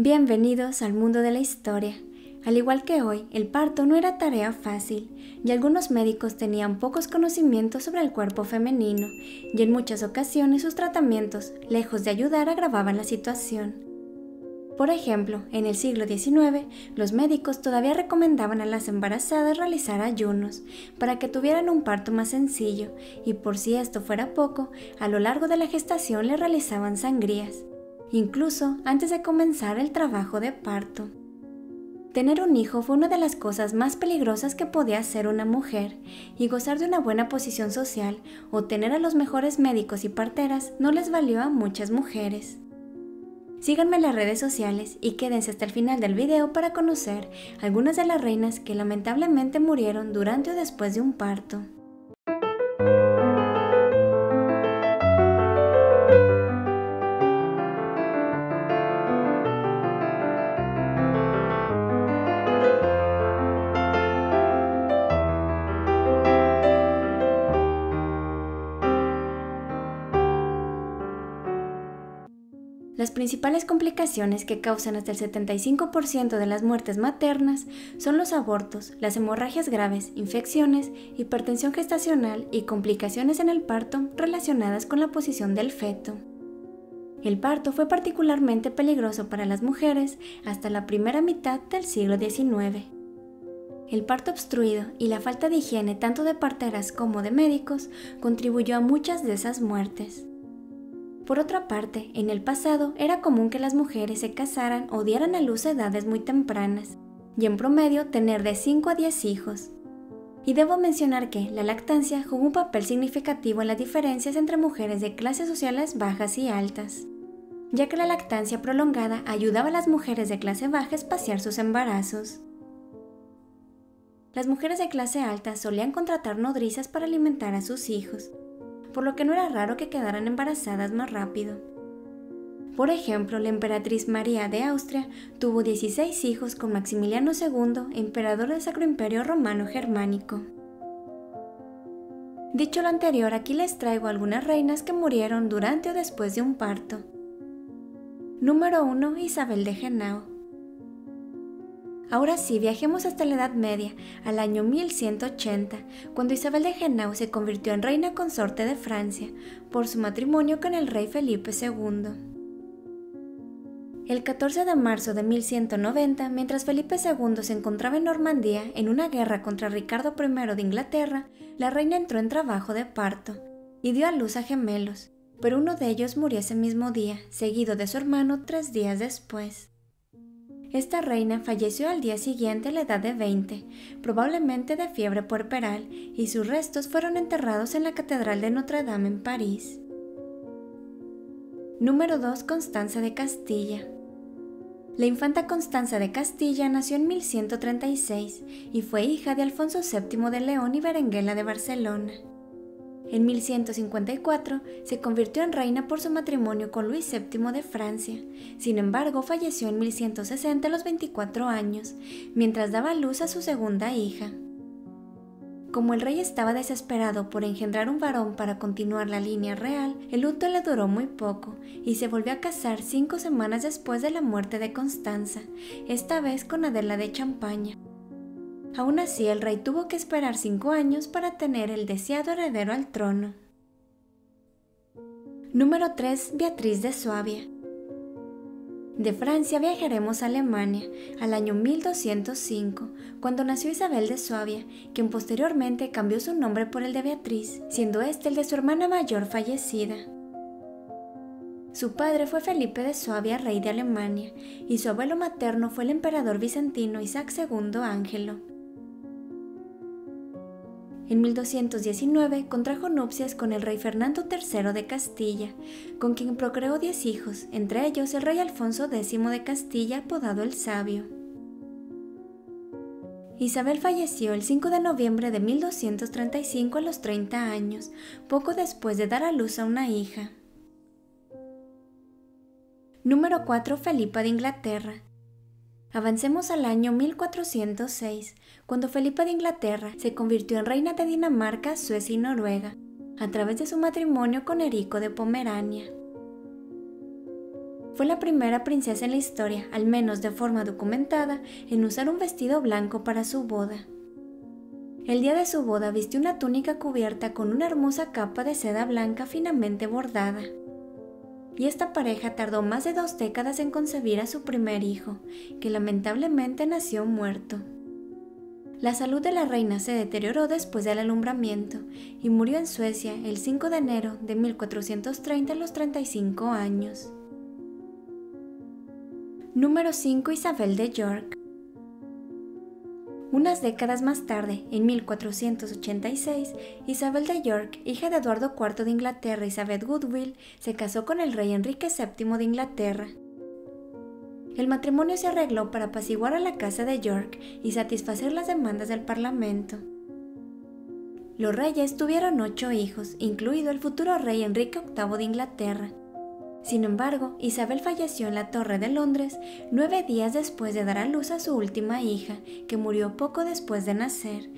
Bienvenidos al mundo de la historia. Al igual que hoy, el parto no era tarea fácil, y algunos médicos tenían pocos conocimientos sobre el cuerpo femenino, y en muchas ocasiones sus tratamientos, lejos de ayudar, agravaban la situación. Por ejemplo, en el siglo XIX, los médicos todavía recomendaban a las embarazadas realizar ayunos para que tuvieran un parto más sencillo, y por si esto fuera poco, a lo largo de la gestación le realizaban sangrías, incluso antes de comenzar el trabajo de parto. Tener un hijo fue una de las cosas más peligrosas que podía hacer una mujer, y gozar de una buena posición social o tener a los mejores médicos y parteras no les valió a muchas mujeres. Síganme en las redes sociales y quédense hasta el final del video para conocer algunas de las reinas que lamentablemente murieron durante o después de un parto. Las principales complicaciones que causan hasta el 75% de las muertes maternas son los abortos, las hemorragias graves, infecciones, hipertensión gestacional y complicaciones en el parto relacionadas con la posición del feto. El parto fue particularmente peligroso para las mujeres hasta la primera mitad del siglo XIX. El parto obstruido y la falta de higiene tanto de parteras como de médicos contribuyó a muchas de esas muertes. Por otra parte, en el pasado era común que las mujeres se casaran o dieran a luz a edades muy tempranas, y en promedio tener de 5 a 10 hijos. Y debo mencionar que la lactancia jugó un papel significativo en las diferencias entre mujeres de clases sociales bajas y altas, ya que la lactancia prolongada ayudaba a las mujeres de clase baja a espaciar sus embarazos. Las mujeres de clase alta solían contratar nodrizas para alimentar a sus hijos, por lo que no era raro que quedaran embarazadas más rápido. Por ejemplo, la emperatriz María de Austria tuvo 16 hijos con Maximiliano II, emperador del Sacro Imperio Romano Germánico. Dicho lo anterior, aquí les traigo algunas reinas que murieron durante o después de un parto. Número 1. Isabel de Henao. Ahora sí, viajemos hasta la Edad Media, al año 1180, cuando Isabel de Henao se convirtió en reina consorte de Francia, por su matrimonio con el rey Felipe II. El 14 de marzo de 1190, mientras Felipe II se encontraba en Normandía en una guerra contra Ricardo I de Inglaterra, la reina entró en trabajo de parto y dio a luz a gemelos, pero uno de ellos murió ese mismo día, seguido de su hermano 3 días después. Esta reina falleció al día siguiente a la edad de 20, probablemente de fiebre puerperal, y sus restos fueron enterrados en la Catedral de Notre Dame en París. Número 2. Constanza de Castilla. La infanta Constanza de Castilla nació en 1136 y fue hija de Alfonso VII de León y Berenguela de Barcelona. En 1154 se convirtió en reina por su matrimonio con Luis VII de Francia. Sin embargo, falleció en 1160 a los 24 años, mientras daba a luz a su segunda hija. Como el rey estaba desesperado por engendrar un varón para continuar la línea real, el luto le duró muy poco y se volvió a casar 5 semanas después de la muerte de Constanza, esta vez con Adela de Champaña. Aún así, el rey tuvo que esperar 5 años para tener el deseado heredero al trono. Número 3. Beatriz de Suabia. De Francia viajaremos a Alemania, al año 1205, cuando nació Isabel de Suabia, quien posteriormente cambió su nombre por el de Beatriz, siendo este el de su hermana mayor fallecida. Su padre fue Felipe de Suabia, rey de Alemania, y su abuelo materno fue el emperador bizantino Isaac II Ángelo. En 1219 contrajo nupcias con el rey Fernando III de Castilla, con quien procreó 10 hijos, entre ellos el rey Alfonso X de Castilla, apodado el Sabio. Isabel falleció el 5 de noviembre de 1235 a los 30 años, poco después de dar a luz a una hija. Número 4. Felipa de Inglaterra. Avancemos al año 1406, cuando Felipa de Inglaterra se convirtió en reina de Dinamarca, Suecia y Noruega, a través de su matrimonio con Erico de Pomerania. Fue la primera princesa en la historia, al menos de forma documentada, en usar un vestido blanco para su boda. El día de su boda vistió una túnica cubierta con una hermosa capa de seda blanca finamente bordada. Y esta pareja tardó más de 2 décadas en concebir a su primer hijo, que lamentablemente nació muerto. La salud de la reina se deterioró después del alumbramiento y murió en Suecia el 5 de enero de 1430 a los 35 años. Número 5. Isabel de York. Unas décadas más tarde, en 1486, Isabel de York, hija de Eduardo IV de Inglaterra y Isabel Woodville, se casó con el rey Enrique VII de Inglaterra. El matrimonio se arregló para apaciguar a la casa de York y satisfacer las demandas del Parlamento. Los reyes tuvieron 8 hijos, incluido el futuro rey Enrique VIII de Inglaterra. Sin embargo, Isabel falleció en la Torre de Londres 9 días después de dar a luz a su última hija, que murió poco después de nacer.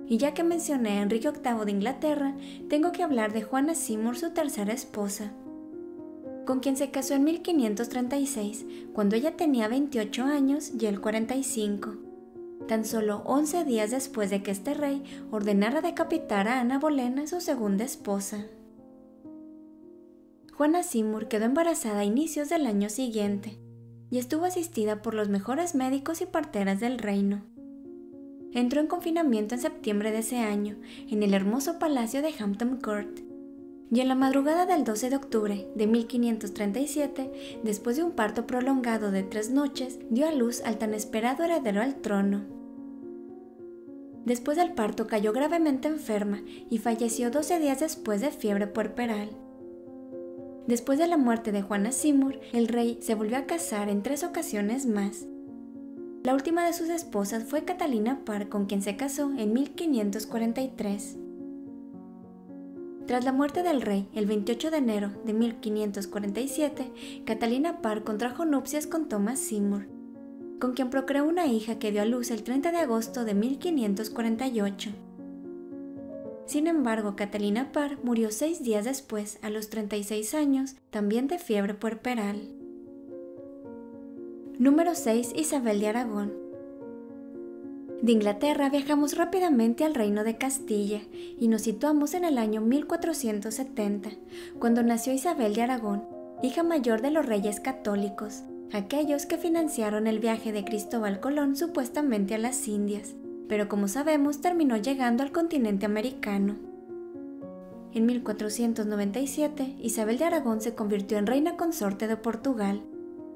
Y ya que mencioné a Enrique VIII de Inglaterra, tengo que hablar de Juana Seymour, su tercera esposa, con quien se casó en 1536, cuando ella tenía 28 años y él 45. Tan solo 11 días después de que este rey ordenara decapitar a Ana Bolena, su segunda esposa. Juana Seymour quedó embarazada a inicios del año siguiente y estuvo asistida por los mejores médicos y parteras del reino. Entró en confinamiento en septiembre de ese año en el hermoso palacio de Hampton Court y en la madrugada del 12 de octubre de 1537, después de un parto prolongado de 3 noches, dio a luz al tan esperado heredero al trono. Después del parto cayó gravemente enferma y falleció 12 días después de fiebre puerperal. Después de la muerte de Juana Seymour, el rey se volvió a casar en 3 ocasiones más. La última de sus esposas fue Catalina Parr, con quien se casó en 1543. Tras la muerte del rey, el 28 de enero de 1547, Catalina Parr contrajo nupcias con Thomas Seymour, con quien procreó una hija que dio a luz el 30 de agosto de 1548. Sin embargo, Catalina Parr murió 6 días después, a los 36 años, también de fiebre puerperal. Número 6. Isabel de Aragón. De Inglaterra viajamos rápidamente al Reino de Castilla y nos situamos en el año 1470, cuando nació Isabel de Aragón, hija mayor de los reyes católicos, aquellos que financiaron el viaje de Cristóbal Colón supuestamente a las Indias, pero como sabemos terminó llegando al continente americano. En 1497, Isabel de Aragón se convirtió en reina consorte de Portugal,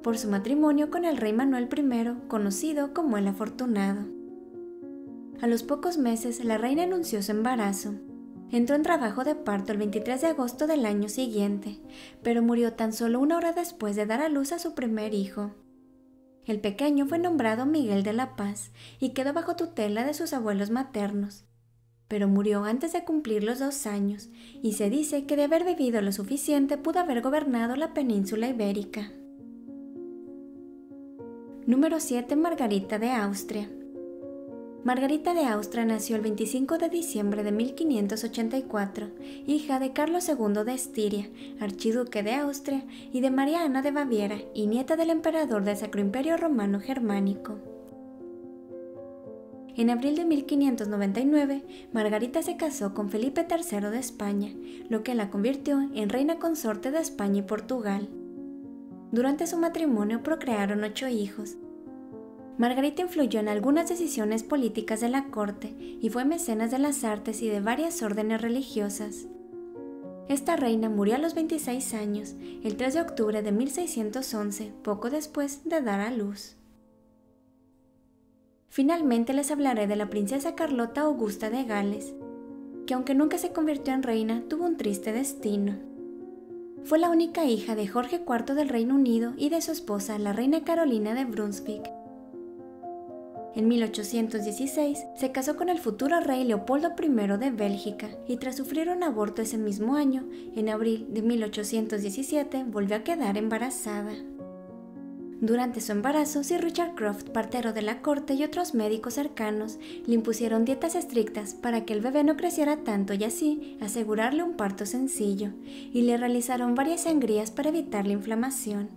por su matrimonio con el rey Manuel I, conocido como el Afortunado. A los pocos meses, la reina anunció su embarazo. Entró en trabajo de parto el 23 de agosto del año siguiente, pero murió tan solo 1 hora después de dar a luz a su primer hijo. El pequeño fue nombrado Miguel de la Paz y quedó bajo tutela de sus abuelos maternos, pero murió antes de cumplir los 2 años y se dice que de haber vivido lo suficiente pudo haber gobernado la península ibérica. Número 7. Margarita de Austria. Margarita de Austria nació el 25 de diciembre de 1584, hija de Carlos II de Estiria, archiduque de Austria, y de María Ana de Baviera, y nieta del emperador del Sacro Imperio Romano Germánico. En abril de 1599, Margarita se casó con Felipe III de España, lo que la convirtió en reina consorte de España y Portugal. Durante su matrimonio procrearon 8 hijos. Margarita influyó en algunas decisiones políticas de la corte y fue mecenas de las artes y de varias órdenes religiosas. Esta reina murió a los 26 años, el 3 de octubre de 1611, poco después de dar a luz. Finalmente les hablaré de la princesa Carlota Augusta de Gales, que aunque nunca se convirtió en reina, tuvo un triste destino. Fue la única hija de Jorge IV del Reino Unido y de su esposa, la reina Carolina de Brunswick. En 1816 se casó con el futuro rey Leopoldo I de Bélgica y tras sufrir un aborto ese mismo año, en abril de 1817, volvió a quedar embarazada. Durante su embarazo, Sir Richard Croft, partero de la corte y otros médicos cercanos le impusieron dietas estrictas para que el bebé no creciera tanto y así asegurarle un parto sencillo, y le realizaron varias sangrías para evitar la inflamación.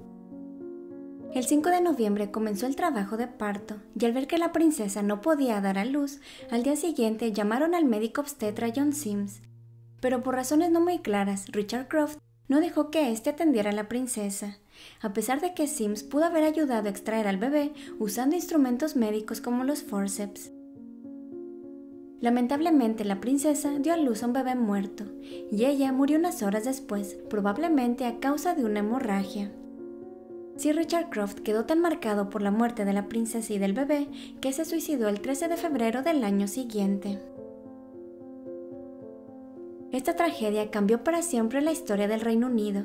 El 5 de noviembre comenzó el trabajo de parto, y al ver que la princesa no podía dar a luz, al día siguiente llamaron al médico obstetra John Sims. Pero por razones no muy claras, Richard Croft no dejó que éste atendiera a la princesa, a pesar de que Sims pudo haber ayudado a extraer al bebé usando instrumentos médicos como los forceps. Lamentablemente, la princesa dio a luz a un bebé muerto, y ella murió unas horas después, probablemente a causa de una hemorragia. Sir Richard Croft quedó tan marcado por la muerte de la princesa y del bebé que se suicidó el 13 de febrero del año siguiente. Esta tragedia cambió para siempre la historia del Reino Unido,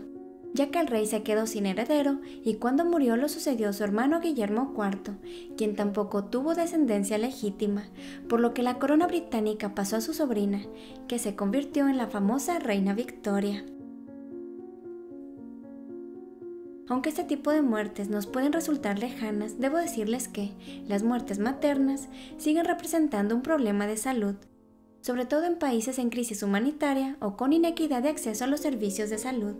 ya que el rey se quedó sin heredero y cuando murió lo sucedió su hermano Guillermo IV, quien tampoco tuvo descendencia legítima, por lo que la corona británica pasó a su sobrina, que se convirtió en la famosa Reina Victoria. Aunque este tipo de muertes nos pueden resultar lejanas, debo decirles que las muertes maternas siguen representando un problema de salud, sobre todo en países en crisis humanitaria o con inequidad de acceso a los servicios de salud.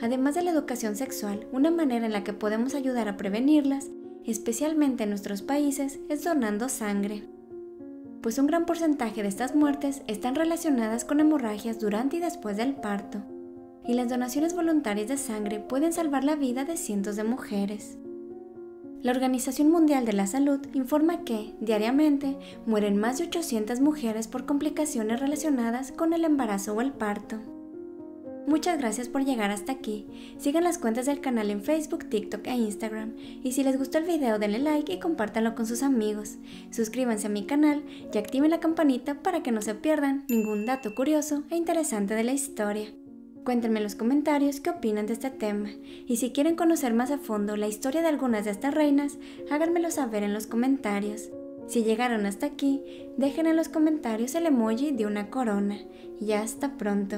Además de la educación sexual, una manera en la que podemos ayudar a prevenirlas, especialmente en nuestros países, es donando sangre, pues un gran porcentaje de estas muertes están relacionadas con hemorragias durante y después del parto, y las donaciones voluntarias de sangre pueden salvar la vida de cientos de mujeres. La Organización Mundial de la Salud informa que, diariamente, mueren más de 800 mujeres por complicaciones relacionadas con el embarazo o el parto. Muchas gracias por llegar hasta aquí. Sigan las cuentas del canal en Facebook, TikTok e Instagram. Y si les gustó el video denle like y compártanlo con sus amigos. Suscríbanse a mi canal y activen la campanita para que no se pierdan ningún dato curioso e interesante de la historia. Cuéntenme en los comentarios qué opinan de este tema, y si quieren conocer más a fondo la historia de algunas de estas reinas, háganmelo saber en los comentarios. Si llegaron hasta aquí, dejen en los comentarios el emoji de una corona, y hasta pronto.